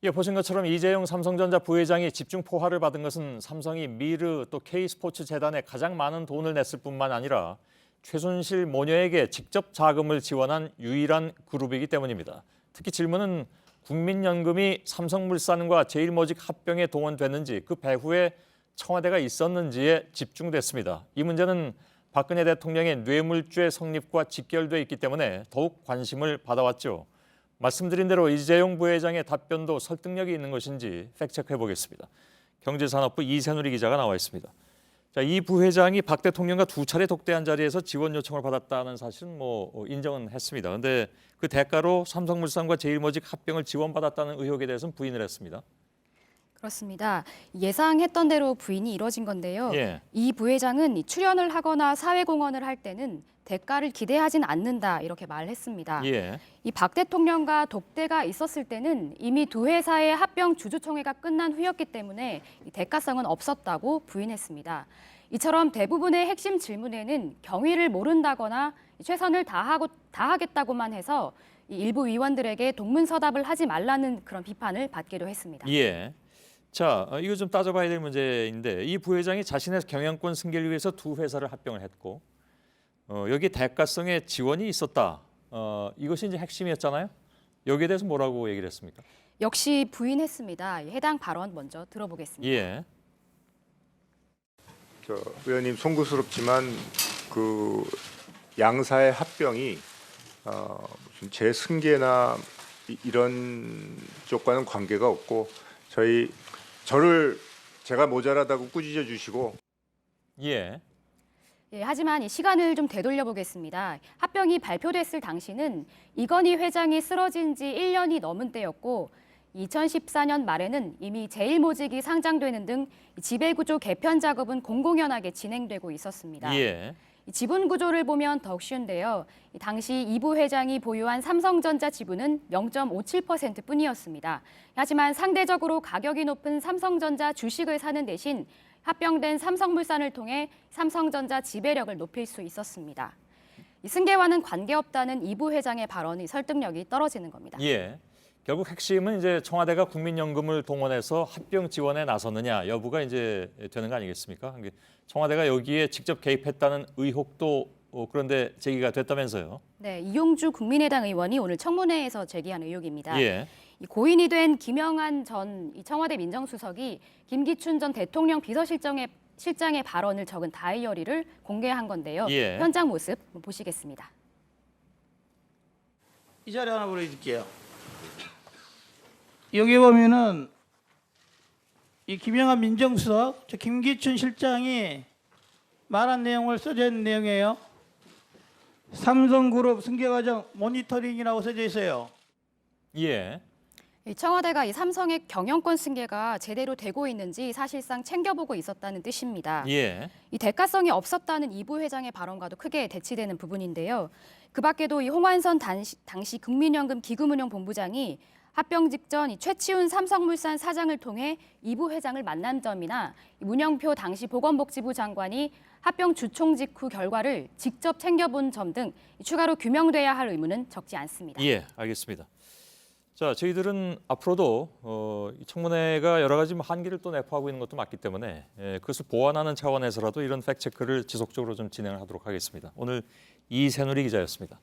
예, 보신 것처럼 이재용 삼성전자 부회장이 집중 포화를 받은 것은 삼성이 미르 또 K스포츠 재단에 가장 많은 돈을 냈을 뿐만 아니라 최순실 모녀에게 직접 자금을 지원한 유일한 그룹이기 때문입니다. 특히 질문은 국민연금이 삼성물산과 제일모직 합병에 동원됐는지 그 배후에 청와대가 있었는지에 집중됐습니다. 이 문제는 박근혜 대통령의 뇌물죄 성립과 직결돼 있기 때문에 더욱 관심을 받아왔죠. 말씀드린 대로 이재용 부회장의 답변도 설득력이 있는 것인지 팩트체크해 보겠습니다. 경제산업부 이세누리 기자가 나와 있습니다. 자, 이 부회장이 박 대통령과 두 차례 독대한 자리에서 지원 요청을 받았다는 사실은 인정은 했습니다. 그런데 그 대가로 삼성물산과 제일모직 합병을 지원받았다는 의혹에 대해서는 부인을 했습니다. 그렇습니다. 예상했던 대로 부인이 이뤄진 건데요. 예. 이 부회장은 출연을 하거나 사회공헌을 할 때는 대가를 기대하진 않는다 이렇게 말했습니다. 예. 이 박 대통령과 독대가 있었을 때는 이미 두 회사의 합병 주주총회가 끝난 후였기 때문에 이 대가성은 없었다고 부인했습니다. 이처럼 대부분의 핵심 질문에는 경위를 모른다거나 최선을 다하겠다고만 해서 이 일부 위원들에게 동문서답을 하지 말라는 그런 비판을 받기도 했습니다. 예. 자, 이거 좀 따져봐야 될 문제인데 이 부회장이 자신의 경영권 승계를 위해서 두 회사를 합병을 했고 여기 대가성에 지원이 있었다. 이것이 이제 핵심이었잖아요. 여기에 대해서 뭐라고 얘기를 했습니까? 역시 부인했습니다. 해당 발언 먼저 들어보겠습니다. 예. 의원님 송구스럽지만 그 양사의 합병이 무슨 제 승계나 이런 쪽과는 관계가 없고 제가 모자라다고 꾸짖어 주시고 예. 예, 하지만 이 시간을 좀 되돌려 보겠습니다. 합병이 발표됐을 당시는 이건희 회장이 쓰러진 지 1년이 넘은 때였고 2014년 말에는 이미 제일모직이 상장되는 등 지배구조 개편 작업은 공공연하게 진행되고 있었습니다. 예. 지분 구조를 보면 더욱 쉬운데요. 당시 이 부회장이 보유한 삼성전자 지분은 0.57%뿐이었습니다. 하지만 상대적으로 가격이 높은 삼성전자 주식을 사는 대신 합병된 삼성물산을 통해 삼성전자 지배력을 높일 수 있었습니다. 승계와는 관계없다는 이 부회장의 발언이 설득력이 떨어지는 겁니다. 예. 결국 핵심은 이제 청와대가 국민연금을 동원해서 합병 지원에 나섰느냐 여부가 이제 되는 거 아니겠습니까? 청와대가 여기에 직접 개입했다는 의혹도 그런데 제기가 됐다면서요? 네, 이용주 국민의당 의원이 오늘 청문회에서 제기한 의혹입니다. 예. 고인이 된 김영한 전 청와대 민정수석이 김기춘 전 대통령 비서실장의 발언을 적은 다이어리를 공개한 건데요. 예. 현장 모습 보시겠습니다. 이 자리 하나 보여드릴게요. 여기 보면은 이 김영한 민정수석, 저 김기춘 실장이 말한 내용을 써져 있는 내용이에요. 삼성그룹 승계 과정 모니터링이라고 써져 있어요. 예. 청와대가 이 삼성의 경영권 승계가 제대로 되고 있는지 사실상 챙겨보고 있었다는 뜻입니다. 예. 이 대가성이 없었다는 이 부회장의 발언과도 크게 대치되는 부분인데요. 그 밖에도 이 홍완선 당시 국민연금 기금운용본부장이 합병 직전 이 최치훈 삼성물산 사장을 통해 이 부회장을 만난 점이나 문영표 당시 보건복지부 장관이 합병 주총 직후 결과를 직접 챙겨본 점 등 추가로 규명돼야 할 의무는 적지 않습니다. 예, 알겠습니다. 자, 저희들은 앞으로도 청문회가 여러 가지 한계를 또 내포하고 있는 것도 맞기 때문에 그것을 보완하는 차원에서라도 이런 팩트체크를 지속적으로 좀 진행을 하도록 하겠습니다. 오늘 이세누리 기자였습니다.